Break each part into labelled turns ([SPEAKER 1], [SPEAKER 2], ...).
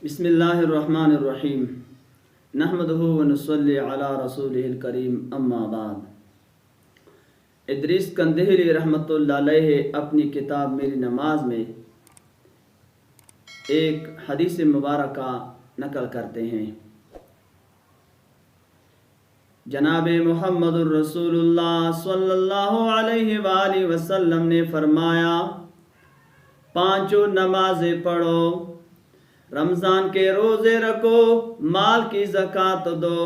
[SPEAKER 1] بسم اللہ الرحمن الرحیم نحمدہ ونصلی علی رسولہ الکریم اما بعد۔ ادریس کندہری رحمۃ اللہ علیہ اپنی کتاب میری نماز میں ایک حدیث مبارکہ نقل کرتے ہیں۔ جناب محمد الرسول اللہ صلی اللہ علیہ وآلہ وسلم نے فرمایا، پانچوں نمازیں پڑھو، رمضان کے روزے رکھو، مال کی زکوٰۃ دو،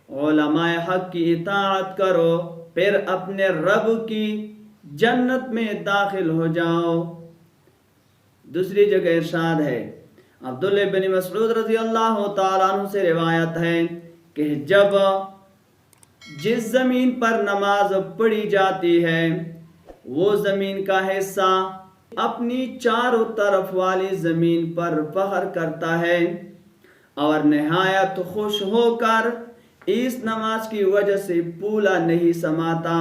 [SPEAKER 1] علماء حق کی اطاعت کرو، پھر اپنے رب کی جنت میں داخل ہو جاؤ۔ دوسری جگہ ارشاد ہے، عبداللہ بن مسعود رضی اللہ تعالیٰ عنہ سے روایت ہے کہ جب جس زمین پر نماز پڑھی جاتی ہے وہ زمین کا حصہ اپنی چاروں طرف والی زمین پر فخر کرتا ہے اور نہایت خوش ہو کر اس نماز کی وجہ سے پھولا نہیں سماتا،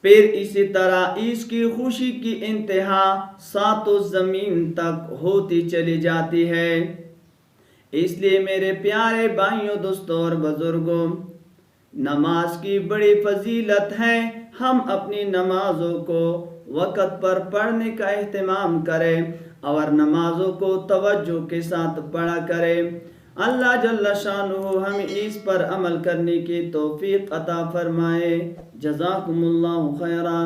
[SPEAKER 1] پھر اسی طرح اس کی خوشی کی انتہا ساتوں زمین تک ہوتی چلی جاتی ہے۔ اس لیے میرے پیارے بھائیوں، دوستوں اور بزرگوں، نماز کی بڑی فضیلت ہے۔ ہم اپنی نمازوں کو وقت پر پڑھنے کا اہتمام کریں اور نمازوں کو توجہ کے ساتھ پڑھا کریں۔ اللہ جل شانہ ہمیں اس پر عمل کرنے کی توفیق عطا فرمائے۔ جزاکم اللہ خیرا۔